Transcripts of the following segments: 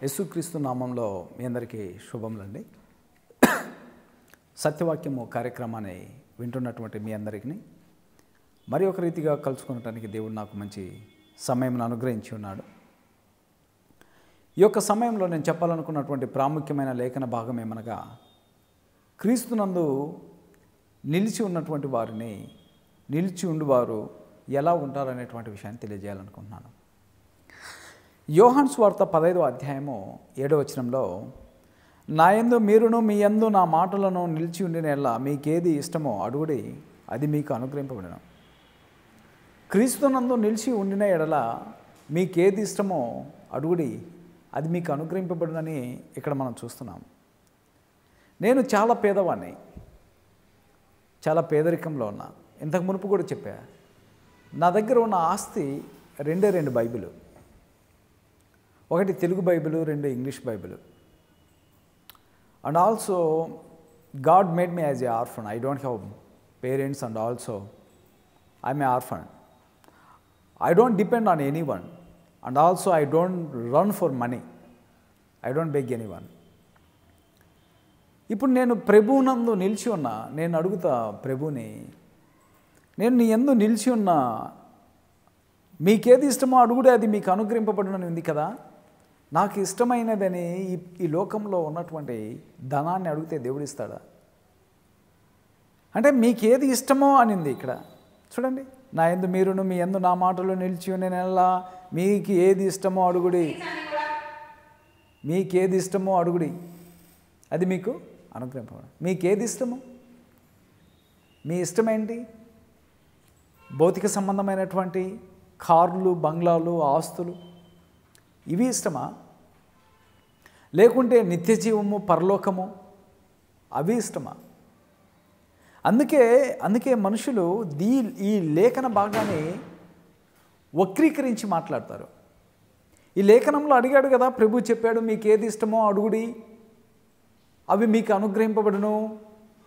యేసుక్రీస్తు నామంలో మీ అందరికీ శుభములండి. సత్యవాక్యము కార్యక్రమాన్ని వింటున్నటువంటి మీ అందరికీ మరి ఒక రీతిగా కలుసుకునటానికి దేవుడు నాకు మంచి సమయం అనుగ్రహించి ఉన్నాడు. ఈ యొక్క సమయంలో నేను చెప్పాలనుకున్నటువంటి ప్రాముఖ్యమైన లేఖన భాగం ఏమనగా, క్రీస్తునందు నిలిచి ఉన్నటువంటి వారిని నిలిచి ఉండువారు ఎలా ఉంటారనేటువంటి విషయాన్ని తెలియజేయాలనుకుంటున్నాను. యోహాను సువార్త 15వ అధ్యాయము 7వ వచనంలో, నా యందు మీరును మీ యందు నా మాటలను నిలిచి ఉండిన ఎడల మీకేది ఇష్టమో అడుగుడి, అది మీకు అనుగ్రహింపబడును. క్రీస్తునందు నిలిచి ఉండిన ఎడల మీకేది ఇష్టమో అడుగుడి, అది మీకు అనుగ్రహింపబడునని ఇక్కడ మనం చూస్తున్నాం. నేను చాలా పేదవాడిని, చాలా పేదరికంలో ఉన్నా. ఇంతకు మునుపు కూడా చెప్పా, నా దగ్గర ఉన్న ఆస్తి రెండు బైబిలు, ఒకటి Telugu Bible, 2 English Bible. And also God made me as a orphan. I don't have parents and also I'm a orphan. I don't depend on any one and also I don't run for money. I don't beg any one. ఇప్పుడు నేను ప్రభువునందు నిలిచి ఉన్నా. నేను అడుగుతా ప్రభుని, నేను నీ యందు నిలిచి ఉన్నా, మీకేది ఇష్టమో అడుగుడే, అది మీకు అనుగ్రహింపబడునని ఉంది కదా. నాకు ఇష్టమైనదని ఈ లోకంలో ఉన్నటువంటి ధనాన్ని అడిగితే దేవుడు ఇస్తాడా? అంటే మీకేది ఇష్టమో అనింది ఇక్కడ. చూడండి, నా యందు మీరును మీ యందు నా మాటలు నిలిచి నేను ఎలా, మీకు ఏది ఇష్టమో అడుగుడి, మీకేది ఇష్టమో అడుగుడి, అది మీకు అనుగ్రహింపబడు. మీకేది ఇష్టమో? మీ ఇష్టం ఏంటి? భౌతిక సంబంధమైనటువంటి కార్లు, బంగ్లాలు, ఆస్తులు, ఇవి ఇష్టమా? లేకుంటే నిత్య జీవము, పరలోకము, అవి ఇష్టమా? అందుకే మనుషులు ఈ లేఖన భాగాన్ని వక్రీకరించి మాట్లాడతారు. ఈ లేఖనంలో అడిగాడు కదా, ప్రభు చెప్పాడు, మీకు ఏది ఇష్టమో అడుగుడి, అవి మీకు అనుగ్రహింపబడును,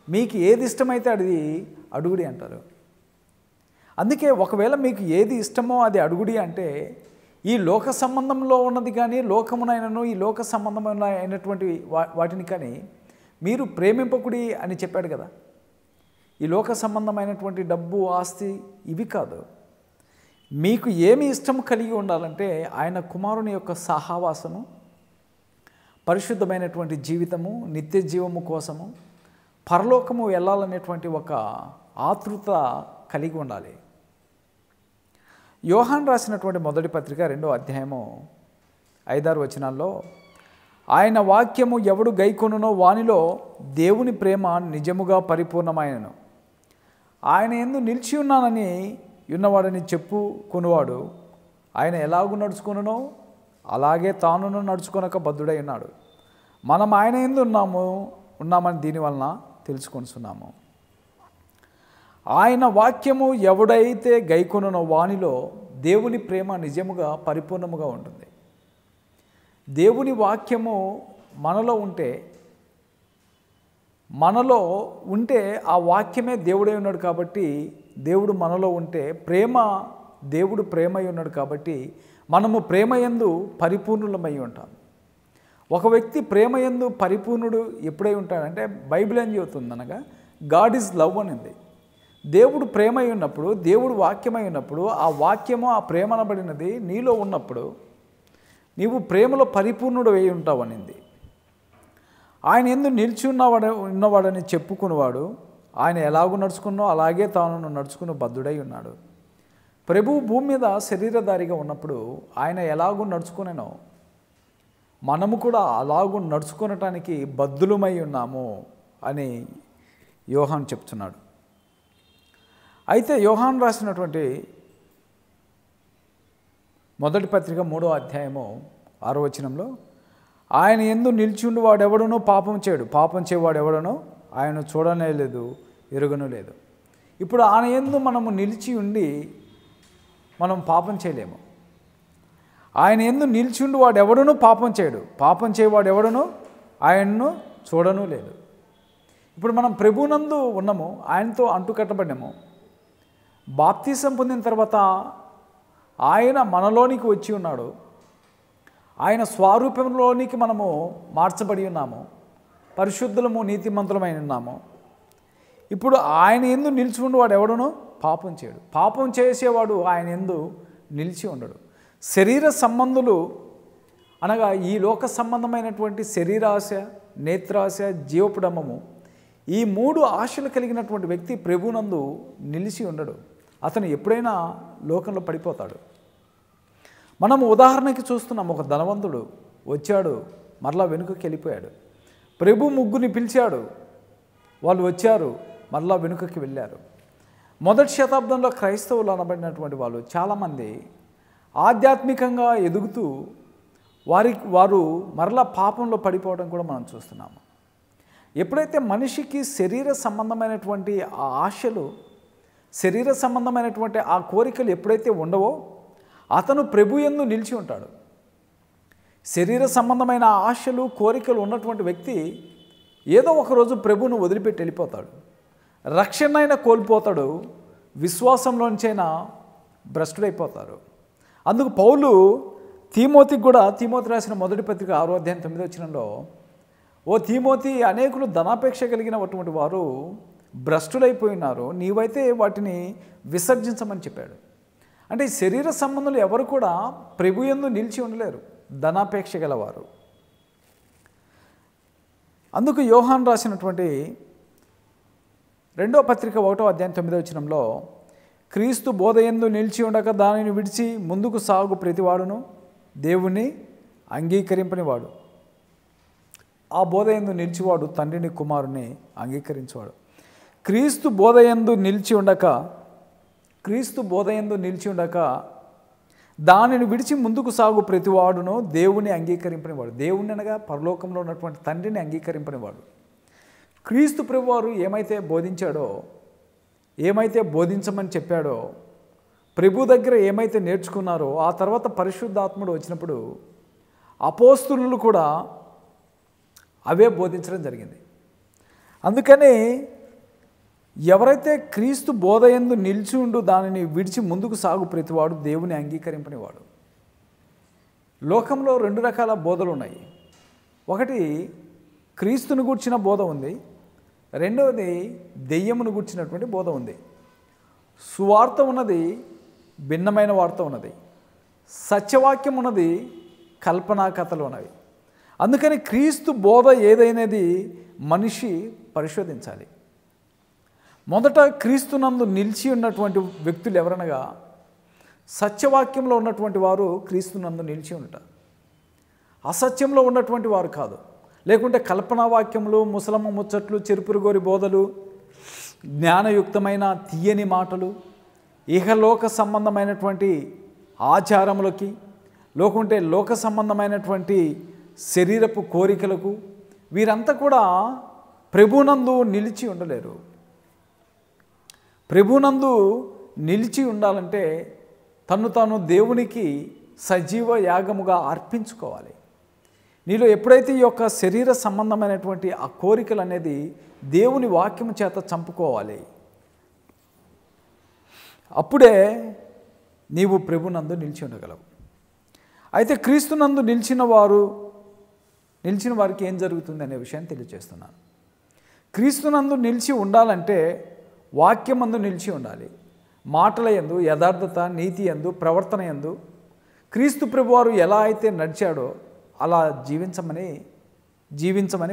మీకు ఏది ఇష్టమైతే అది అడుగుడి అంటారు. అందుకే ఒకవేళ మీకు ఏది ఇష్టమో అది అడుగుడి అంటే, ఈ లోక సంబంధంలో ఉన్నది కానీ, లోకమునైనను ఈ లోక సంబంధమైనటువంటి వాటిని కానీ మీరు ప్రేమింపకుడి అని చెప్పాడు కదా. ఈ లోక సంబంధమైనటువంటి డబ్బు, ఆస్తి, ఇవి కాదు. మీకు ఏమి ఇష్టం కలిగి ఉండాలంటే ఆయన కుమారుని యొక్క సహవాసము, పరిశుద్ధమైనటువంటి జీవితము, నిత్య జీవము కోసము, పరలోకము వెళ్ళాలనేటువంటి ఒక ఆతృత కలిగి ఉండాలి. యోహాను రాసినటువంటి మొదటి పత్రిక 2వ అధ్యాయము 5-6 వచనాల్లో, ఆయన వాక్యము ఎవడు గైకొనునో వానిలో దేవుని ప్రేమ నిజముగా పరిపూర్ణమైనను, ఆయన యందు నిలిచి ఉన్నానని ఉన్నవాడని చెప్పుకొనువాడు ఆయన ఎలాగూ నడుచుకొనునో అలాగే తానును నడుచుకొనక బద్ధుడై ఉన్నాడు. మనం ఆయన యందు ఉన్నామని దీనివలన తెలుసుకొనుచున్నాము. ఆయన వాక్యము ఎవడైతే గైకొనునో వానిలో దేవుని ప్రేమ నిజముగా పరిపూర్ణముగా ఉంటుంది. దేవుని వాక్యము మనలో ఉంటే ఆ వాక్యమే దేవుడై ఉన్నాడు కాబట్టి, దేవుడు మనలో ఉంటే దేవుడు ప్రేమై ఉన్నాడు కాబట్టి మనము ప్రేమయందు పరిపూర్ణులమై ఉంటాం. ఒక వ్యక్తి ప్రేమయందు పరిపూర్ణుడు ఎప్పుడై ఉంటాడంటే, బైబిల్ ఏం చెబుతుందనగా గాడ్ ఈజ్ లవ్ అనింది. దేవుడు ప్రేమై ఉన్నప్పుడు, దేవుడు వాక్యమై ఉన్నప్పుడు, ఆ వాక్యము, ఆ ప్రేమ అనబడినది నీలో ఉన్నప్పుడు నీవు ప్రేమలో పరిపూర్ణుడు అయి ఉంటావు అనింది. ఆయన యందు నిలిచి ఉన్నవాడని చెప్పుకునేవాడు ఆయన ఎలాగూ నడుచుకున్నో అలాగే తాను నడుచుకుని బద్ధుడై ఉన్నాడు. ప్రభువు భూమి మీద శరీరధారిగా ఉన్నప్పుడు ఆయన ఎలాగూ నడుచుకునేనో మనము కూడా అలాగూ నడుచుకునటానికి బద్ధులమై ఉన్నాము అని యోహాను చెప్తున్నాడు. అయితే యోహాను రాసినటువంటి మొదటి పత్రిక 3వ అధ్యాయము 6వ వచనంలో, ఆయన యందు నిలిచిండు వాడెవడనో పాపం చేయడు, పాపం చేయవాడు ఎవడనో ఆయన చూడనే లేదు, ఎరుగను లేదు. ఇప్పుడు ఆయన యందు మనము నిలిచి ఉండి మనం పాపం చేయలేము. ఆయన యందు నిలిచిండు వాడు ఎవడనో పాపం చేయడు, పాపం చేయవాడు ఎవడనో ఆయన్ను చూడను లేదు. ఇప్పుడు మనం ప్రభునందు ఉన్నాము, ఆయనతో అంటుకట్టబడ్డాము. బాప్తిసం పొందిన తర్వాత ఆయన మనలోనికి వచ్చి ఉన్నాడు. ఆయన స్వరూపంలోనికి మనము మార్చబడి ఉన్నాము, పరిశుద్ధులము నీతిమంతులమై ఉన్నాము. ఇప్పుడు ఆయన యందు నిలిచి ఉండేవాడు ఎవడునో పాపం చేయడు. పాపం చేసేవాడు ఆయన యందు నిలిచి ఉండడు. శరీర సంబంధులు అనగా ఈ లోక సంబంధమైనటువంటి శరీరాశ, నేత్రాశ, జీవపుడమము, ఈ 3 ఆశలు కలిగినటువంటి వ్యక్తి ప్రభునందు నిలిచి ఉండడు. అతను ఎప్పుడైనా లోకంలో పడిపోతాడు. మనం ఉదాహరణకి చూస్తున్నాం. ఒక ధనవంతుడు వచ్చాడు, మరలా వెనుకకి వెళ్ళిపోయాడు. ప్రభు ముగ్గురిని పిలిచాడు, వాళ్ళు వచ్చారు, మరలా వెనుకకి వెళ్ళారు. మొదటి శతాబ్దంలో క్రైస్తవులు అనబడినటువంటి వాళ్ళు చాలామంది ఆధ్యాత్మికంగా ఎదుగుతూ వారు మరలా పాపంలో పడిపోవడం కూడా మనం చూస్తున్నాము. ఎప్పుడైతే మనిషికి శరీర సంబంధమైనటువంటి ఆ ఆశలు, శరీర సంబంధమైనటువంటి ఆ కోరికలు ఎప్పుడైతే ఉండవో అతను ప్రభు యందు నిలిచి ఉంటాడు. శరీర సంబంధమైన ఆశలు, కోరికలు ఉన్నటువంటి వ్యక్తి ఏదో ఒకరోజు ప్రభువును వదిలిపెట్టి వెళ్ళిపోతాడు. రక్షణ అయినా కోల్పోతాడు, విశ్వాసంలోంచైనా భ్రష్టుడైపోతారు. అందుకు పౌలు తీమోతికి కూడా, తీమోతి రాసిన మొదటి పత్రిక 6వ అధ్యాయం 9వ వచనంలో, ఓ తీమోతి, అనేకులు ధనాపేక్ష కలిగినటువంటి వారు భ్రష్టులైపోయినారు, నీవైతే వాటిని విసర్జించమని చెప్పాడు. అంటే శరీర సంబంధులు ఎవరు కూడా ప్రభు యందు నిలిచి ఉండలేరు, ధనాపేక్ష గలవారు. అందుకు యోహాను రాసినటువంటి 2వ పత్రిక 1వ అధ్యాయం 9వ వచనంలో, క్రీస్తు బోధ యందు నిలిచి ఉండక దానిని విడిచి ముందుకు సాగు ప్రతివాడును దేవుణ్ణి అంగీకరింపనివాడు. ఆ బోధ యందు నిలిచివాడు తండ్రిని, కుమారుని అంగీకరించేవాడు. క్రీస్తు బోధ యందు నిలిచి ఉండక దానిని విడిచి ముందుకు సాగు ప్రతివాడును దేవుని అంగీకరింపనివాడు. దేవుని అనగా పరలోకంలో ఉన్నటువంటి తండ్రిని అంగీకరింపనివాడు. క్రీస్తు ప్రభువారు ఏమైతే బోధించాడో, ఏమైతే బోధించమని చెప్పాడో, ప్రభు దగ్గర ఏమైతే నేర్చుకున్నారో, ఆ తర్వాత పరిశుద్ధాత్ముడు వచ్చినప్పుడు అపోస్తులు కూడా అవే బోధించడం జరిగింది. అందుకని ఎవరైతే క్రీస్తు బోధ యందు నిలిచి ఉండు దానిని విడిచి ముందుకు సాగు ప్రతివాడు దేవుని అంగీకరింపనివాడు. లోకంలో 2 రకాల బోధలు ఉన్నాయి. ఒకటి క్రీస్తుని గూర్చిన బోధ ఉంది, రెండవది దెయ్యమును గూర్చినటువంటి బోధ ఉంది. సువార్త ఉన్నది, భిన్నమైన వార్త ఉన్నది. సత్యవాక్యం ఉన్నది, కల్పనా కథలు ఉన్నవి. అందుకని క్రీస్తు బోధ ఏదైనది మనిషి పరిశోధించాలి. మొదట క్రీస్తునందు నిలిచి ఉన్నటువంటి వ్యక్తులు ఎవరనగా సత్యవాక్యంలో ఉన్నటువంటి వారు క్రీస్తునందు నిలిచి ఉంటారు, అసత్యంలో ఉన్నటువంటి వారు కాదు. లేకుంటే కల్పనా వాక్యములు, ముసలమ్మ ముచ్చట్లు, చెరుపురుగోరి బోధలు, జ్ఞానయుక్తమైన తీయని మాటలు, ఇహలోక సంబంధమైనటువంటి ఆచారములకి, లేకుంటే లోక సంబంధమైనటువంటి శరీరపు కోరికలకు వీరంతా కూడా ప్రభునందు నిలిచి ఉండలేరు. ప్రభునందు నిలిచి ఉండాలంటే తాను దేవునికి సజీవ యాగముగా అర్పించుకోవాలి. నీలో ఎప్పుడైతే ఈ యొక్క శరీర సంబంధమైనటువంటి ఆ కోరికలు అనేది దేవుని వాక్యము చేత చంపుకోవాలి, అప్పుడే నీవు ప్రభునందు నిలిచి ఉండగలవు. అయితే క్రీస్తునందు నిలిచిన వారికి ఏం జరుగుతుంది అనే విషయాన్ని తెలియజేస్తున్నాను. క్రీస్తునందు నిలిచి ఉండాలంటే వాక్యమందు నిలిచి ఉండాలి. మాటల యందు, యథార్థత, నీతి యందు, ప్రవర్తన యందు క్రీస్తు ప్రభువారు ఎలా అయితే నడిచాడో అలా జీవించమని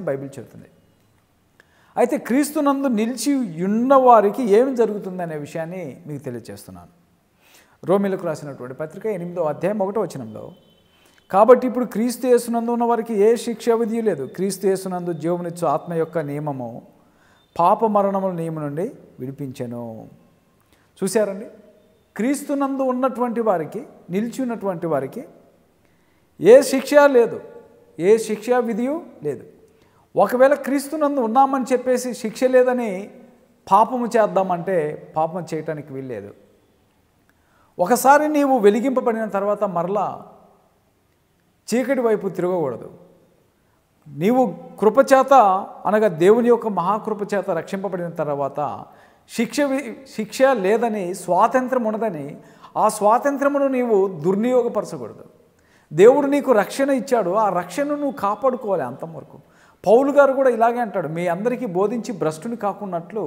బైబిల్ చెబుతుంది. అయితే క్రీస్తునందు నిలిచి ఉన్న వారికి ఏమి జరుగుతుంది అనే విషయాన్ని మీకు తెలియజేస్తున్నాను. రోమీలకు రాసినటువంటి పత్రిక 8వ అధ్యాయం 1వ వచనంలో, కాబట్టి ఇప్పుడు క్రీస్తు యేసునందు ఉన్న వారికి ఏ శిక్ష విధి లేదు, క్రీస్తు యేసునందు జీవమునిచ్చు ఆత్మ యొక్క నియమము పాప మరణముల నియమం నుండి విడిపించెను. చూశారండి, క్రీస్తునందు ఉన్నటువంటి వారికి, నిలిచి ఉన్నటువంటి వారికి ఏ శిక్ష లేదు, ఏ శిక్షా విధియు లేదు. ఒకవేళ క్రీస్తునందు ఉన్నామని చెప్పేసి శిక్ష లేదని పాపము చేద్దామంటే పాపం చేయటానికి వీల్లేదు. ఒకసారి నీవు వెలిగింపబడిన తర్వాత మరలా చీకటి వైపు తిరగకూడదు. నీవు కృపచేత అనగా దేవుని యొక్క మహాకృపచేత రక్షింపబడిన తర్వాత శిక్ష లేదని, స్వాతంత్రం ఉన్నదని ఆ స్వాతంత్రమును నీవు దుర్వినియోగపరచకూడదు. దేవుడు నీకు రక్షణ ఇచ్చాడు, ఆ రక్షణను నువ్వు కాపాడుకోవాలి అంతవరకు. పౌలు గారు కూడా ఇలాగే అంటాడు, మీ అందరికీ బోధించి భ్రష్టుని కాకున్నట్లు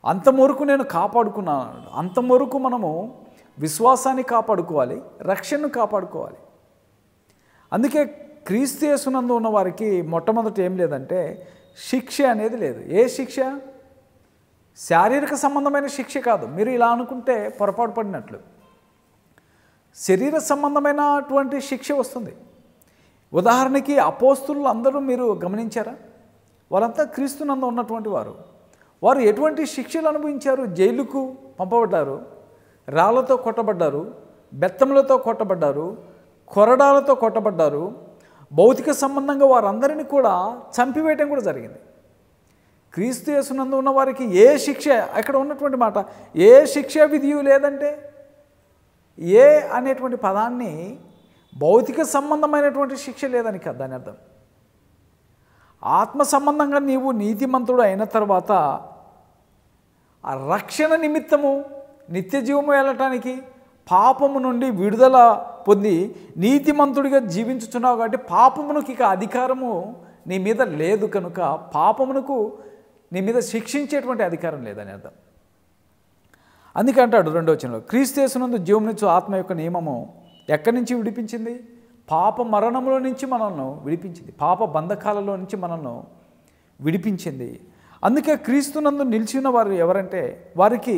అంతవరకు నేను కాపాడుకున్నాను. అంతవరకు మనము విశ్వాసాన్ని కాపాడుకోవాలి, రక్షణను కాపాడుకోవాలి. అందుకే క్రీస్తు యేసునందు ఉన్న వారికి మొట్టమొదటి ఏం లేదంటే శిక్ష అనేది లేదు. ఏ శిక్ష? శారీరక సంబంధమైన శిక్ష కాదు. మీరు ఇలా అనుకుంటే పొరపాటు పడినట్లు. శరీర సంబంధమైనటువంటి శిక్ష వస్తుంది. ఉదాహరణకి అపోస్తులు అందరూ మీరు గమనించారా? వాళ్ళంతా క్రీస్తునందు ఉన్నటువంటి వారు. వారు ఎటువంటి శిక్షలు అనుభవించారు? జైలుకు పంపబడ్డారు, రాళ్లతో కొట్టబడ్డారు, బెత్తములతో కొట్టబడ్డారు, కొరడాలతో కొట్టబడ్డారు. భౌతిక సంబంధంగా వారందరినీ కూడా చంపివేయటం కూడా జరిగింది. క్రీస్తు యేసునందు ఉన్న వారికి ఏ శిక్ష, అక్కడ ఉన్నటువంటి మాట ఏ శిక్ష విధియు లేదంటే, ఏ అనేటువంటి పదాన్ని భౌతిక సంబంధమైనటువంటి శిక్ష లేదని కాదు దాని అర్థం. ఆత్మ సంబంధంగా నీవు నీతిమంతుడు అయిన తర్వాత ఆ రక్షణ నిమిత్తము నిత్య జీవము వెళ్ళటానికి పాపము నుండి విడుదల పొంది నీతిమంతుడిగా జీవించుతున్నావు. కాబట్టి పాపమునకు ఇక అధికారము నీ మీద లేదు కనుక పాపమునకు నీ మీద శిక్షించేటువంటి అధికారం లేదని అర్థం. అందుకే అంటాడు 2వ వచనంలో, క్రీస్తు యేసునందు జీవమునిచ్చు ఆత్మ యొక్క నియమము ఎక్కడి నుంచి విడిపించింది? పాప మరణములో నుంచి మనల్ని విడిపించింది, పాప బంధకాలలో నుంచి మనల్ని విడిపించింది. అందుకే క్రీస్తునందు నిలిచి ఉన్న వారు ఎవరంటే వారికి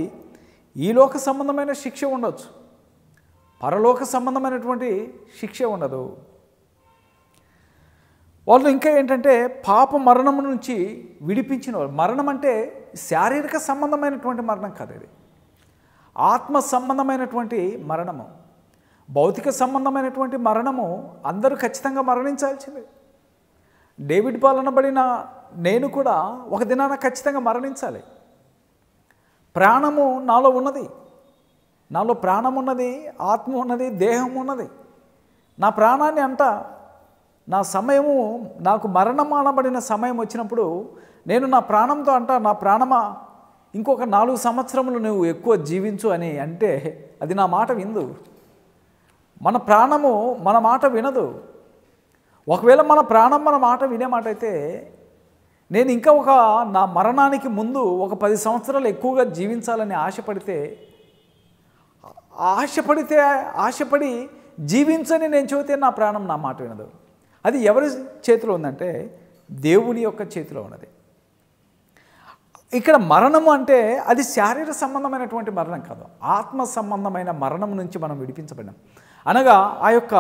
ఈ లోక సంబంధమైన శిక్ష ఉండొచ్చు, పరలోక సంబంధమైనటువంటి శిక్ష ఉండదు. వాళ్ళు ఇంకా ఏంటంటే పాప మరణము నుంచి విడిపించిన వారు. మరణం అంటే శారీరక సంబంధమైనటువంటి మరణం కాదు, ఇది ఆత్మ సంబంధమైనటువంటి మరణము. భౌతిక సంబంధమైనటువంటి మరణము అందరూ ఖచ్చితంగా మరణించాల్సిందే. డేవిడ్ పాలనబడిన నేను కూడా ఒక దినాన ఖచ్చితంగా మరణించాలి. ప్రాణము నాలో ఉన్నది, నాలో ప్రాణం ఉన్నది, ఆత్మ ఉన్నది, దేహం ఉన్నది. నా ప్రాణాన్ని నా సమయము, నాకు మరణం అనబడిన సమయం వచ్చినప్పుడు నేను నా ప్రాణంతో నా ప్రాణమా ఇంకొక 4 సంవత్సరములు నువ్వు ఎక్కువ జీవించు అని అంటే అది నా మాట విందు. మన ప్రాణము మన మాట వినదు. ఒకవేళ మన ప్రాణం మన మాట వినే మాట అయితే నేను ఇంకా నా మరణానికి ముందు ఒక 10 సంవత్సరాలు ఎక్కువగా జీవించాలని ఆశపడి జీవించని నేను చెబితే నా ప్రాణం నా మాట వినదు. అది ఎవరి చేతిలో ఉందంటే దేవుని యొక్క చేతిలో ఉన్నది. ఇక్కడ మరణము అంటే అది శారీర సంబంధమైనటువంటి మరణం కాదు, ఆత్మ సంబంధమైన మరణం నుంచి మనం విడిపించబడినాం. అనగా ఆ యొక్క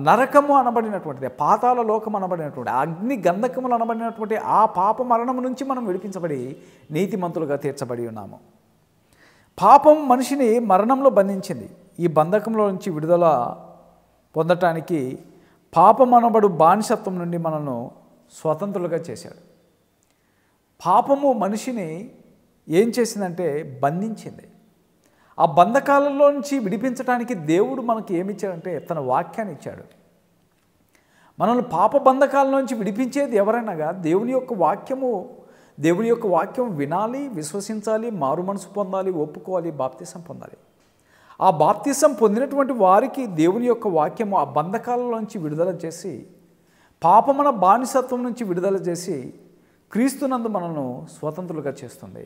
నరకము అనబడినటువంటిది, పాతాళ లోకం అనబడినటువంటి, అగ్ని గంధకములు అనబడినటువంటి ఆ పాప మరణము నుంచి మనం విడిపించబడి నీతిమంతులుగా తీర్చబడి ఉన్నాము. పాపం మనిషిని మరణంలో బంధించింది. ఈ బంధకంలో నుంచి విడుదల పొందటానికి పాపం అనబడు బానిసత్వం నుండి మనల్ని స్వతంత్రులుగా చేశాడు. పాపము మనిషిని ఏం చేసిందంటే బంధించింది. ఆ బంధకాలలో నుంచి విడిపించడానికి దేవుడు మనకి ఏమిచ్చాడంటే తన వాక్యాన్ని ఇచ్చాడు. మనల్ని పాప బంధకాల నుంచి విడిపించేది ఎవరైనాగా దేవుని యొక్క వాక్యము. దేవుని యొక్క వాక్యం వినాలి, విశ్వసించాలి, మారు మనసు పొందాలి, ఒప్పుకోవాలి, బాప్తిసం పొందాలి. ఆ బాప్తిసం పొందినటువంటి వారికి దేవుని యొక్క వాక్యము ఆ బంధకాలలోంచి విడుదల చేసి, పాపమన బానిసత్వం నుంచి విడుదల చేసి క్రీస్తునందు మనల్ని స్వతంత్రులుగా చేస్తుంది.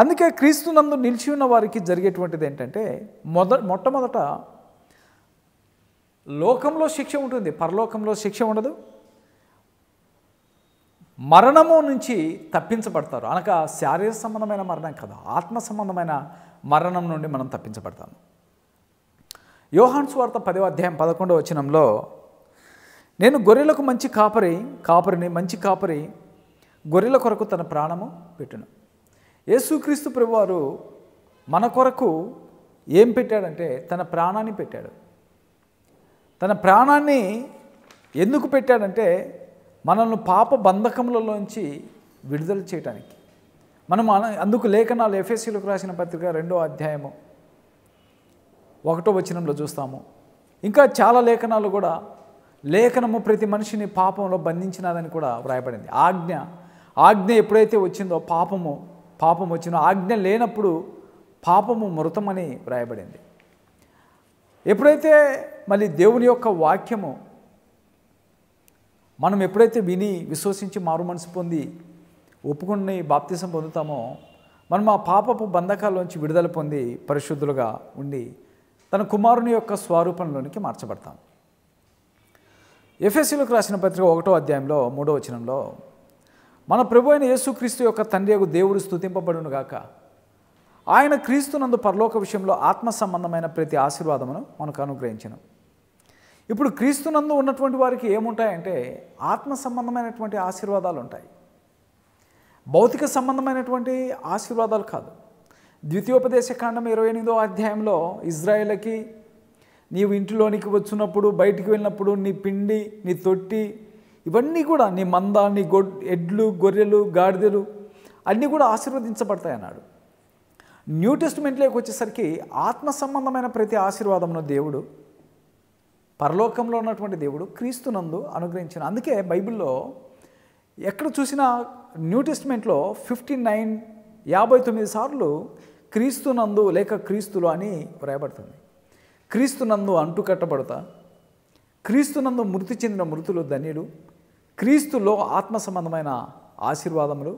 అందుకే క్రీస్తునందు నిలిచి ఉన్న వారికి జరిగేటువంటిది ఏంటంటే మొట్టమొదట లోకంలో శిక్ష ఉంటుంది, పరలోకంలో శిక్ష ఉండదు. మరణము నుంచి తప్పించబడతారు. అనగా శారీరక సంబంధమైన మరణం కాదు, ఆత్మ సంబంధమైన మరణం నుండి మనం తప్పించబడతాము. యోహాను సువార్త 10వ అధ్యాయం 11వ వచనంలో, నేను గొర్రెలకు మంచి కాపరి గొర్రెల కొరకు తన ప్రాణము పెట్టును. యేసుక్రీస్తు ప్రభువారు మన కొరకు ఏం పెట్టాడంటే తన ప్రాణాన్ని పెట్టాడు. తన ప్రాణాన్ని ఎందుకు పెట్టాడంటే మనల్ని పాప బంధకములలోంచి విడుదల చేయడానికి. మనం అందుకు లేఖనాలు ఎఫెసీయులకు రాసిన పత్రిక 2వ అధ్యాయము 1వ వచనంలో చూస్తాము. ఇంకా చాలా లేఖనాలు కూడా లేఖనము ప్రతి మనిషిని పాపంలో బంధించినదని కూడా వ్రాయబడింది. ఆజ్ఞ ఎప్పుడైతే వచ్చిందో పాపం వచ్చిందో, ఆజ్ఞ లేనప్పుడు పాపము మృతమని వ్రాయబడింది. ఎప్పుడైతే మళ్ళీ దేవుని యొక్క వాక్యము మనం ఎప్పుడైతే విని విశ్వసించి మారు మనసు పొంది ఒప్పుకుని బాప్తిసం పొందుతామో మనం ఆ పాపపు బంధకాల్లోంచి విడుదల పొంది పరిశుద్ధులుగా ఉండి తన కుమారుని యొక్క స్వరూపంలోనికి మార్చబడతాం. ఎఫెసీయులకు రాసిన పత్రిక 1వ అధ్యాయంలో 3వ వచనంలో మన ప్రభు అయిన యేసుక్రీస్తు యొక్క తండ్రియగు దేవుడు స్తుతింపబడును గాక, ఆయన క్రీస్తునందు పరలోక విషయంలో ఆత్మ సంబంధమైన ప్రతి ఆశీర్వాదమును మనకు అనుగ్రహించను. ఇప్పుడు క్రీస్తునందు ఉన్నటువంటి వారికి ఏముంటాయంటే ఆత్మ సంబంధమైనటువంటి ఆశీర్వాదాలు ఉంటాయి, భౌతిక సంబంధమైనటువంటి ఆశీర్వాదాలు కాదు. ద్వితీయోపదేశ కాండం 28వ అధ్యాయంలో ఇజ్రాయేలుకి నీవు ఇంటిలోనికి వచ్చినప్పుడు బయటికి వెళ్ళినప్పుడు నీ పిండి నీ తొట్టి ఇవన్నీ కూడా నీ మంద నీ ఎడ్లు గొర్రెలు గాడిదలు అన్నీ కూడా ఆశీర్వదించబడతాయి అన్నాడు. న్యూ టెస్టిమెంట్లోకి వచ్చేసరికి ఆత్మ సంబంధమైన ప్రతి ఆశీర్వాదమును దేవుడు పరలోకంలో ఉన్నటువంటి దేవుడు క్రీస్తునందు అనుగ్రహించిన. అందుకే బైబిల్లో ఎక్కడ చూసినా న్యూ టెస్టిమెంట్లో 59 సార్లు క్రీస్తునందు లేక క్రీస్తులు అని వ్రాయబడుతుంది. క్రీస్తునందు అంటుకట్టబడతా, క్రీస్తునందు మృతి చెందిన మృతులు ధన్యులు, క్రీస్తులో ఆత్మ సంబంధమైన ఆశీర్వాదములు,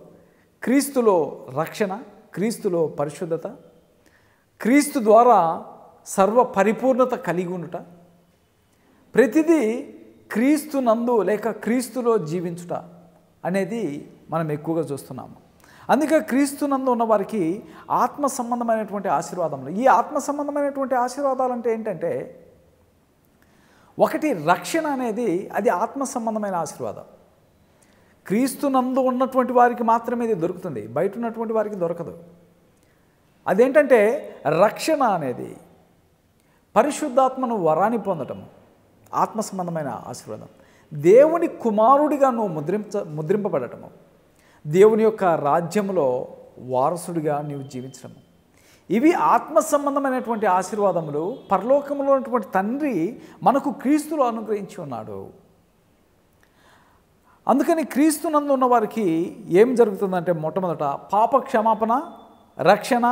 క్రీస్తులో రక్షణ, క్రీస్తులో పరిశుద్ధత, క్రీస్తు ద్వారా సర్వ పరిపూర్ణత కలిగి ఉండుట, ప్రతిదీ క్రీస్తునందు లేక క్రీస్తులో జీవించుట అనేది మనం ఎక్కువగా చూస్తున్నాము. అందుకే క్రీస్తునందు ఉన్న వారికి ఆత్మ సంబంధమైనటువంటి ఆశీర్వాదములు. ఈ ఆత్మ సంబంధమైనటువంటి ఆశీర్వాదాలు అంటే ఏంటంటే, ఒకటి రక్షణ అనేది అది ఆత్మ సంబంధమైన ఆశీర్వాదం. క్రీస్తునందు ఉన్నటువంటి వారికి మాత్రమే ఇది దొరుకుతుంది, బయట ఉన్నటువంటి వారికి దొరకదు. అదేంటంటే రక్షణ అనేది పరిశుద్ధాత్మను వరాన్ని పొందటం ఆత్మ సంబంధమైన ఆశీర్వాదం. దేవుని కుమారుడిగా నువ్వు ముద్రింపబడటము, దేవుని యొక్క రాజ్యంలో వారసుడిగా నీవు జీవించడము, ఇవి ఆత్మ సంబంధమైనటువంటి ఆశీర్వాదములు పరలోకంలో ఉన్నటువంటి తండ్రి మనకు క్రీస్తులో అనుగ్రహించి ఉన్నాడు. అందుకని క్రీస్తునందు ఉన్న వారికి ఏం జరుగుతుందంటే మొట్టమొదట పాప క్షమాపణ, రక్షణ,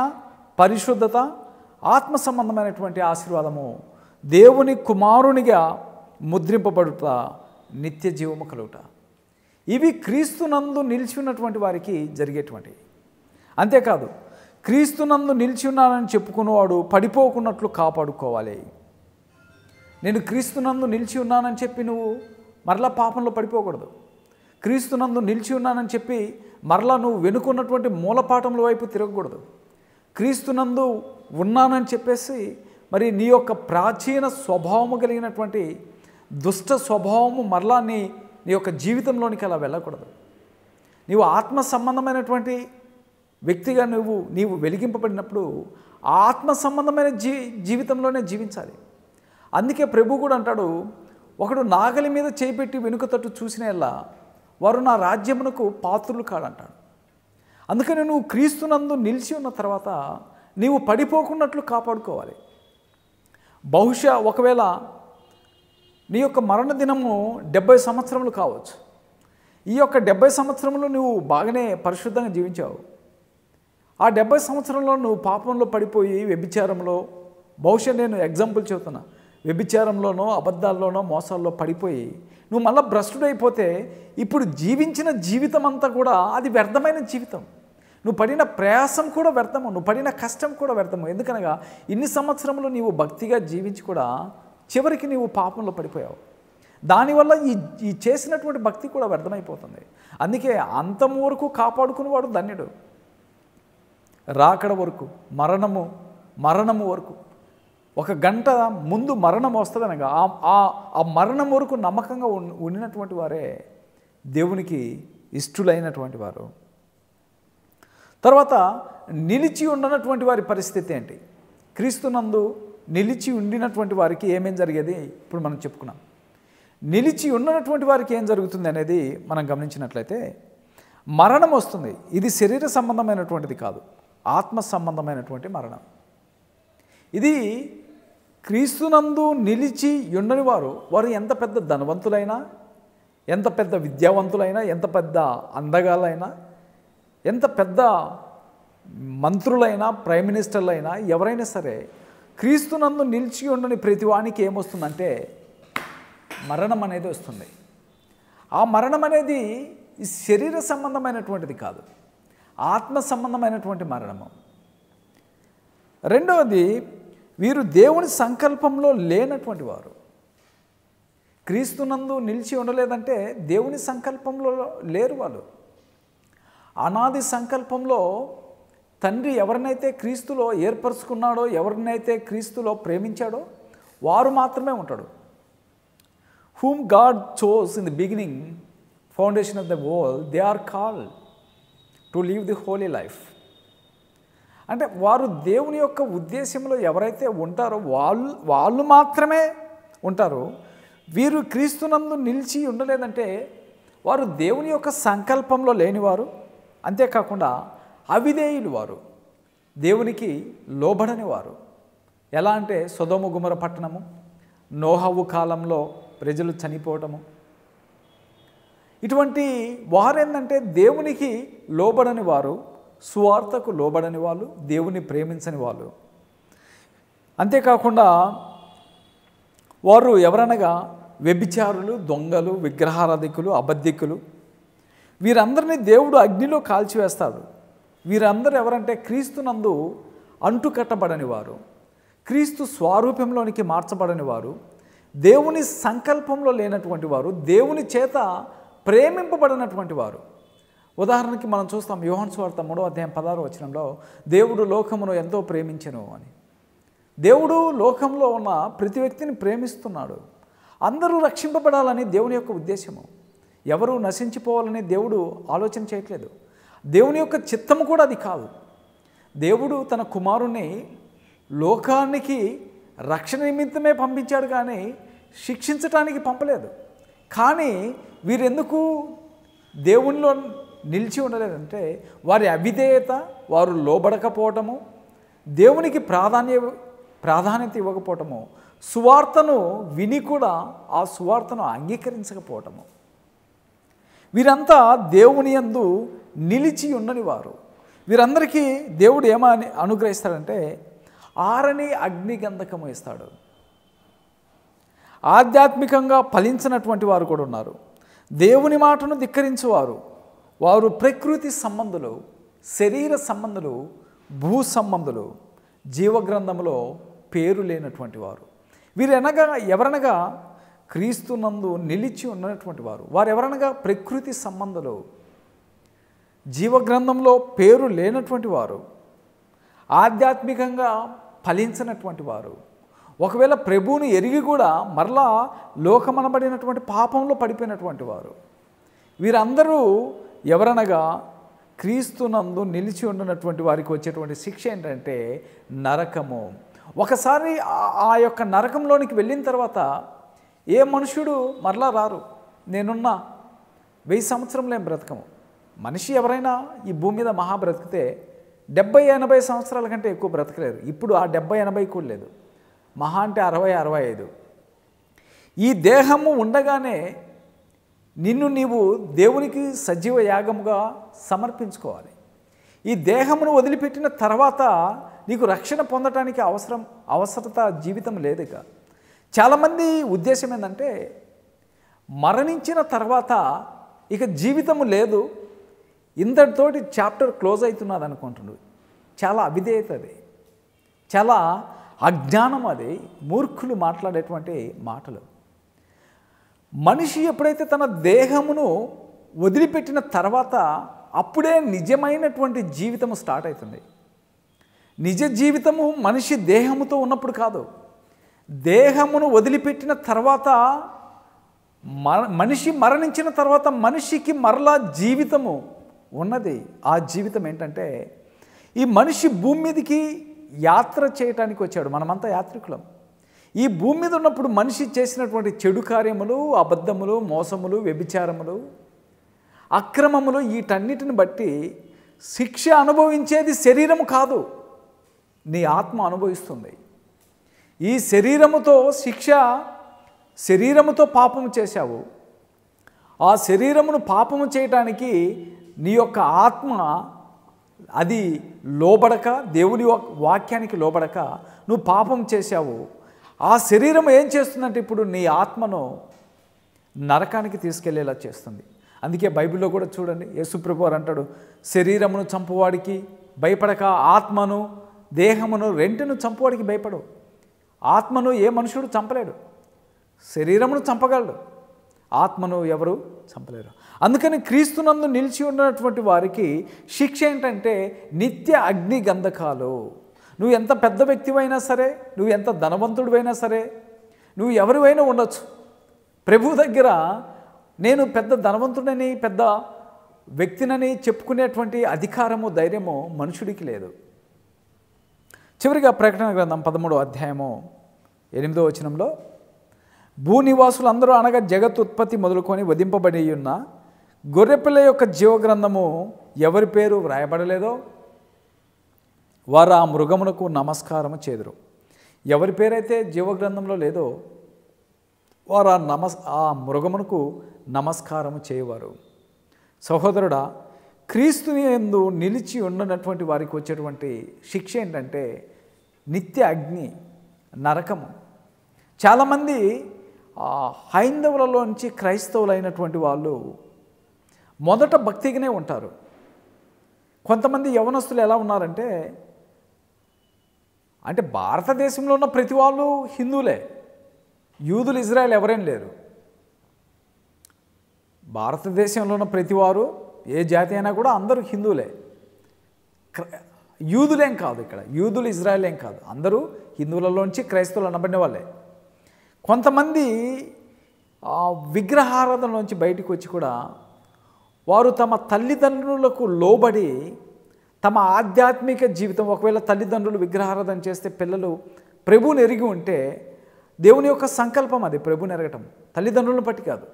పరిశుద్ధత, ఆత్మ సంబంధమైనటువంటి ఆశీర్వాదము, దేవుని కుమారునిగా ముద్రింపబడుట, నిత్య జీవము కలుగుట. ఇవి క్రీస్తునందు నిలిచి ఉన్నటువంటి వారికి జరిగేటువంటివి. అంతేకాదు క్రీస్తునందు నిలిచి ఉన్నానని చెప్పుకున్నవాడు పడిపోకున్నట్లు కాపాడుకోవాలి. నేను క్రీస్తునందు నిలిచి ఉన్నానని చెప్పి నువ్వు మరలా పాపంలో పడిపోకూడదు. క్రీస్తునందు నిలిచి ఉన్నానని చెప్పి మరలా నువ్వు వెనుకున్నటువంటి మూలపాఠముల వైపు తిరగకూడదు. క్రీస్తునందు ఉన్నానని చెప్పేసి మరి నీ యొక్క ప్రాచీన స్వభావము కలిగినటువంటి దుష్ట స్వభావము మరలా నీ యొక్క జీవితంలోనికి అలా వెళ్ళకూడదు. నీవు ఆత్మ సంబంధమైనటువంటి వ్యక్తిగా నీవు వెలిగింపబడినప్పుడు ఆత్మ సంబంధమైన జీవితంలోనే జీవించాలి. అందుకే ప్రభు కూడా అంటాడు, ఒకడు నాగలి మీద చేపెట్టి వెనుక తట్టు చూసినలా వారు నా రాజ్యమునకు పాత్రులు కాడంటాడు. అందుకని నువ్వు క్రీస్తునందు నిలిచి ఉన్న తర్వాత నీవు పడిపోకున్నట్లు కాపాడుకోవాలి. బహుశా ఒకవేళ నీ యొక్క మరణ దినము 70 సంవత్సరములు కావచ్చు. ఈ యొక్క 70 సంవత్సరములు నువ్వు బాగానే పరిశుద్ధంగా జీవించావు. ఆ 70 సంవత్సరంలో నువ్వు పాపంలో పడిపోయి వ్యభిచారంలో, బహుశా నేను ఎగ్జాంపుల్ చెబుతున్నా, వ్యభిచారంలోనో అబద్ధాల్లోనో మోసాల్లో పడిపోయి నువ్వు మళ్ళీ భ్రష్టుడైపోతే ఇప్పుడు జీవించిన జీవితం అంతా కూడా అది వ్యర్థమైన జీవితం. నువ్వు పడిన ప్రయాసం కూడా వ్యర్థము, నువ్వు పడిన కష్టం కూడా వ్యర్థము. ఎందుకనగా ఇన్ని సంవత్సరములు నీవు భక్తిగా జీవించి కూడా చివరికి నీవు పాపంలో పడిపోయావు. దానివల్ల ఈ చేసినటువంటి భక్తి కూడా వ్యర్థమైపోతుంది. అందుకే అంతము వరకు కాపాడుకునేవాడు ధన్యుడు. రాకడ వరకు, మరణము వరకు, 1 గంట ముందు మరణం వస్తుందనగా ఆ మరణం వరకు నమ్మకంగా ఉండినటువంటి వారే దేవునికి ఇష్టలైనటువంటి వారు. తర్వాత నిలిచి ఉండనటువంటి వారి పరిస్థితి ఏంటి? క్రీస్తునందు నిలిచి ఉండినటువంటి వారికి ఏమేం జరిగేది ఇప్పుడు మనం చెప్పుకున్నాం. నిలిచి ఉన్నటువంటి వారికి ఏం జరుగుతుంది అనేది మనం గమనించినట్లయితే మరణం వస్తుంది. ఇది శరీర సంబంధమైనటువంటిది కాదు, ఆత్మ సంబంధమైనటువంటి మరణం. ఇది క్రీస్తునందు నిలిచి ఉండని వారు ఎంత పెద్ద ధనవంతులైనా, ఎంత పెద్ద విద్యావంతులైనా, ఎంత పెద్ద అందగాలైనా, ఎంత పెద్ద మంత్రులైనా, ప్రైమ్ మినిస్టర్లైనా, ఎవరైనా సరే క్రీస్తునందు నిలిచి ఉండని ప్రతి వానికి ఏమొస్తుందంటే మరణం అనేది వస్తుంది. ఆ మరణం అనేది ఈ శరీర సంబంధమైనటువంటిది కాదు, ఆత్మ సంబంధమైనటువంటి మరణము. రెండవది, వీరు దేవుని సంకల్పంలో లేనటువంటి వారు. క్రీస్తునందు నిలిచి ఉండలేదంటే దేవుని సంకల్పంలో లేరు వాళ్ళు. అనాది సంకల్పంలో తండ్రి ఎవరినైతే క్రీస్తులో ఏర్పరచుకున్నాడో, ఎవరినైతే క్రీస్తులో ప్రేమించాడో వారు మాత్రమే ఉంటాడు. whom God chose in the beginning, foundation of the world, they are called to live the holy life. అంటే వారు దేవుని యొక్క ఉద్దేశంలో ఎవరైతే ఉంటారో వాళ్ళు మాత్రమే ఉంటారు. వీరు క్రీస్తునందు నిలిచి ఉండలేదంటే వారు దేవుని యొక్క సంకల్పంలో లేనివారు, అంతేకాకుండా అవిధేయులు వారు, దేవునికి లోబడని వారు. ఎలా అంటే సొదొమ గుమర పట్టణము, నోహవు కాలంలో ప్రజలు చనిపోవటము, ఇటువంటి వారేందంటే దేవునికి లోబడని వారు, సువార్తకు లోబడని వాళ్ళు, దేవుని ప్రేమించని వాళ్ళు. అంతేకాకుండా వారు ఎవరనగా వ్యభిచారులు, దొంగలు, విగ్రహారాధికులు, అబద్ధికులు. వీరందరినీ దేవుడు అగ్నిలో కాల్చివేస్తాడు. వీరందరూ ఎవరంటే క్రీస్తునందు అంటుకట్టబడని వారు, క్రీస్తు స్వరూపంలోనికి మార్చబడని వారు, దేవుని సంకల్పంలో లేనటువంటి వారు, దేవుని చేత ప్రేమింపబడినటువంటి వారు. ఉదాహరణకి మనం చూస్తాం యోహాను సువార్త 3వ అధ్యాయం 16వ వచనంలో దేవుడు లోకమును ఎంతో ప్రేమించెను అని. దేవుడు లోకంలో ఉన్న ప్రతి వ్యక్తిని ప్రేమిస్తున్నాడు. అందరూ రక్షింపబడాలని దేవుని యొక్క ఉద్దేశము. ఎవరు నశించిపోవాలని దేవుడు ఆలోచన చేయట్లేదు. దేవుని యొక్క చిత్తము కూడా అది కాదు. దేవుడు తన కుమారుణ్ణి లోకానికి రక్షణ నిమిత్తమే పంపించాడు, కానీ శిక్షించటానికి పంపలేదు. కానీ వీరెందుకు దేవునిలో నిలిచి ఉండలేదంటే వారి అవిధేయత, వారు లోబడకపోవటము, దేవునికి ప్రాధాన్యత ఇవ్వకపోవటము, సువార్తను విని కూడా ఆ సువార్తను అంగీకరించకపోవటము. వీరంతా దేవుని యందు నిలిచి ఉండని వారు. వీరందరికీ దేవుడు ఏమని అనుగ్రహిస్తాడంటే ఆరని అగ్నిగంధకము ఇస్తాడు. ఆధ్యాత్మికంగా ఫలించినటువంటి వారు కూడా ఉన్నారు. దేవుని మాటను ధిక్కరించువారు, వారు ప్రకృతి సంబంధులు, శరీర సంబంధులు, భూ సంబంధులు, జీవగ్రంథంలో పేరు లేనటువంటి వారు. ఎవరనగా క్రీస్తునందు నిలిచి ఉన్నటువంటి వారు. వారు ఎవరనగా ప్రకృతి సంబంధులు, జీవగ్రంథంలో పేరు లేనటువంటి వారు, ఆధ్యాత్మికంగా ఫలించినటువంటి వారు. ఒకవేళ ప్రభువుని ఎరిగి కూడా మరలా లోకమనబడినటువంటి పాపంలో పడిపోయినటువంటి వారు. వీరందరూ ఎవరనగా క్రీస్తునందు నిలిచి ఉన్నటువంటి వారికి వచ్చేటువంటి శిక్ష ఏంటంటే నరకము. ఒకసారి ఆ యొక్క నరకంలోనికి వెళ్ళిన తర్వాత ఏ మనుషుడు మరలా రారు. నేనున్నా 1000 సంవత్సరంలో ఏం బ్రతకము. మనిషి ఎవరైనా ఈ భూమి మీద మహా బ్రతికితే 70-80 సంవత్సరాల కంటే ఎక్కువ బ్రతకలేరు. ఇప్పుడు ఆ 70-80 కూడా లేదు, మహా అంటే 60-65. ఈ దేహము ఉండగానే నీవు దేవునికి సజీవ యాగముగా సమర్పించుకోవాలి. ఈ దేహమును వదిలిపెట్టిన తర్వాత నీకు రక్షణ పొందటానికి అవసరత జీవితం లేదు. ఇక చాలామంది ఉద్దేశం ఏంటంటే మరణించిన తర్వాత ఇక జీవితము లేదు, ఇంతటితోటి చాప్టర్ క్లోజ్ అవుతున్నది అనుకుంటున్నాడు. చాలా అవిధేయత అది, చాలా అజ్ఞానం అది, మూర్ఖులు మాట్లాడేటువంటి మాటలు. మనిషి ఎప్పుడైతే తన దేహమును వదిలిపెట్టిన తర్వాత అప్పుడే నిజమైనటువంటి జీవితము స్టార్ట్ అవుతుంది. నిజ జీవితము మనిషి దేహముతో ఉన్నప్పుడు కాదు, దేహమును వదిలిపెట్టిన తర్వాత మనిషి మరణించిన తర్వాత మనిషికి మరలా జీవితము ఉన్నది. ఆ జీవితం ఏంటంటే ఈ మనిషి భూమి మీదకి యాత్ర చేయటానికి వచ్చాడు. మనమంతా యాత్రికులం. ఈ భూమి మీద ఉన్నప్పుడు మనిషి చేసినటువంటి చెడు కార్యములు, అబద్ధములు, మోసములు, వ్యభిచారములు, అక్రమములు, వీటన్నిటిని బట్టి శిక్ష అనుభవించేది శరీరము కాదు, నీ ఆత్మ అనుభవిస్తుంది. ఈ శరీరముతో శరీరముతో పాపము చేశావు. ఆ శరీరమును పాపము చేయటానికి నీ యొక్క ఆత్మ అది లోబడక, దేవుని వాక్యానికి లోబడక నువ్వు పాపం చేశావు. ఆ శరీరం ఏం చేస్తుందంటే ఇప్పుడు నీ ఆత్మను నరకానికి తీసుకెళ్లేలా చేస్తుంది. అందుకే బైబిల్లో కూడా చూడండి, యేసుప్రభు వారు అంటాడు, శరీరమును చంపువాడికి భయపడక ఆత్మను దేహమును రెంటిను చంపువాడికి భయపడు. ఆత్మను ఏ మనుషుడు చంపలేడు, శరీరమును చంపగలడు, ఆత్మను ఎవరు చంపలేరు. అందుకని క్రీస్తునందు నిలిచి ఉన్నటువంటి వారికి శిక్ష ఏంటంటే నిత్య అగ్ని గంధకాలు. నువ్వు ఎంత పెద్ద వ్యక్తివైనా సరే, నువ్వు ఎంత ధనవంతుడివైనా సరే, నువ్వు ఎవరివైనా ఉండొచ్చు, ప్రభు దగ్గర నేను పెద్ద ధనవంతుడని పెద్ద వ్యక్తినని చెప్పుకునేటువంటి అధికారము ధైర్యము మనుషుడికి లేదు. చివరిగా ప్రకటన గ్రంథం 13వ అధ్యాయము 8వ వచనంలో, భూనివాసులందరూ అనగా జగత్ ఉత్పత్తి మొదలుకొని వధింపబడి ఉన్న గొర్రెపిల్ల యొక్క జీవగ్రంథము ఎవరి పేరు వ్రాయబడలేదో వారు ఆ మృగమునకు నమస్కారము చేదురు. ఎవరి పేరైతే జీవగ్రంథంలో లేదో వారు ఆ మృగమునకు నమస్కారము చేయవారు. సహోదరుడా, క్రీస్తుని యందు నిలిచి ఉన్నటువంటి వారికి వచ్చేటువంటి శిక్ష ఏంటంటే నిత్య అగ్ని, నరకము. చాలామంది హైందవులలోంచి క్రైస్తవులైనటువంటి వాళ్ళు మొదట భక్తిగానే ఉంటారు. కొంతమంది యవనస్తులు ఎలా ఉన్నారంటే, అంటే భారతదేశంలో ఉన్న ప్రతి వాళ్ళు హిందువులే, యూదులు ఇజ్రాయెల్ ఎవరేం లేరు. భారతదేశంలో ఉన్న ప్రతివారు ఏ జాతి అయినా కూడా అందరూ హిందువులే, యూదులేం కాదు. ఇక్కడ యూదులు ఇజ్రాయెల్ ఏం కాదు, అందరూ హిందువులలోంచి క్రైస్తవులు అనబడిన వాళ్ళే. కొంతమంది విగ్రహారాధనలోంచి బయటకు వచ్చి కూడా వారు తమ తల్లిదండ్రులకు లోబడి తమ ఆధ్యాత్మిక జీవితం, ఒకవేళ తల్లిదండ్రులు విగ్రహారాధన చేస్తే పిల్లలు ప్రభువుని ఎరిగి ఉంటే దేవుని యొక్క సంకల్పం అది ప్రభువుని ఎరగటం, తల్లిదండ్రులను బట్టి కాదు.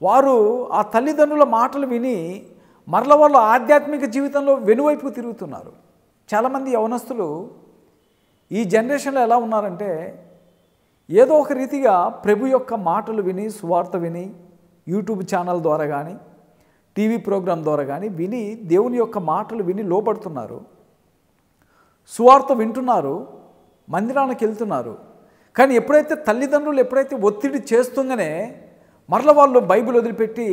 వారు ఆ తల్లిదండ్రుల మాటలు విని మరల వాళ్ళు ఆధ్యాత్మిక జీవితంలో వెనువైపు తిరుగుతున్నారు. చాలామంది యవనస్తులు ఈ జనరేషన్లో ఎలా ఉన్నారంటే, ఏదో ఒక రీతిగా ప్రభు యొక్క మాటలు విని, సువార్త విని, యూట్యూబ్ ఛానల్ ద్వారా కానీ టీవీ ప్రోగ్రాం ద్వారా కానీ విని దేవుని యొక్క మాటలు విని లోపడుతున్నారు, సువార్త వింటున్నారు, మందిరానికి వెళ్తున్నారు. కానీ ఎప్పుడైతే తల్లిదండ్రులు ఒత్తిడి చేస్తుందనే మరల వాళ్ళు బైబిల్ వదిలిపెట్టి,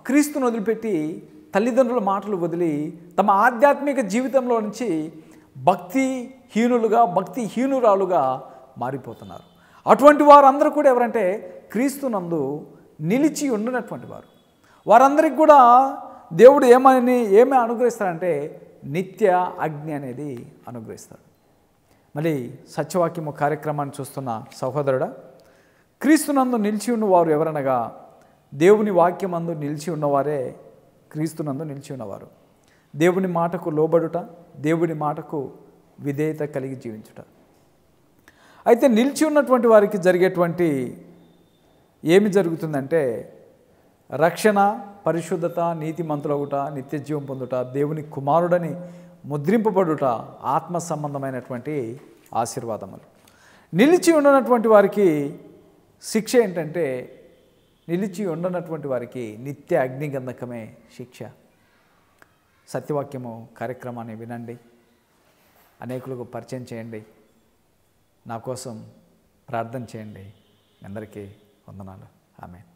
క్రీస్తుని వదిలిపెట్టి, తల్లిదండ్రుల మాటలు వదిలి తమ ఆధ్యాత్మిక జీవితంలో నుంచి భక్తిహీనురాలుగా మారిపోతున్నారు. అటువంటి వారందరూ కూడా ఎవరంటే క్రీస్తునందు నిలిచి ఉండినటువంటి వారు. వారందరికీ కూడా దేవుడు ఏమి అనుగ్రహిస్తాడంటే నిత్య అగ్ని అనేది అనుగ్రహిస్తాడు. మళ్ళీ సత్యవాక్యము కార్యక్రమాన్ని చూస్తున్న సహోదరుడా, క్రీస్తునందు నిలిచి ఉన్నవారు ఎవరనగా దేవుని వాక్యమందు నిలిచి ఉన్నవారే క్రీస్తునందు నిలిచి ఉన్నవారు. దేవుని మాటకు లోబడుట, దేవుని మాటకు విధేయత కలిగి జీవించుట. అయితే నిలిచి ఉన్నటువంటి వారికి జరిగేటువంటి ఏమి జరుగుతుందంటే రక్షణ, పరిశుద్ధత, నీతిమంతులగుట, నిత్య జీవం పొందుట, దేవుని కుమారుడని ముద్రింపబడుట ఆత్మ సంబంధమైనటువంటి ఆశీర్వాదములు. నిలిచి ఉండనటువంటి వారికి శిక్ష ఏంటంటే, నిలిచి ఉండనటువంటి వారికి నిత్య అగ్నిగంధకమే శిక్ష. సత్యవాక్యము కార్యక్రమాన్ని వినండి, అనేకులకు పరిచయం చేయండి, నా కోసం ప్రార్థన చేయండి. అందరికీ వందనాలు. ఆమేన్.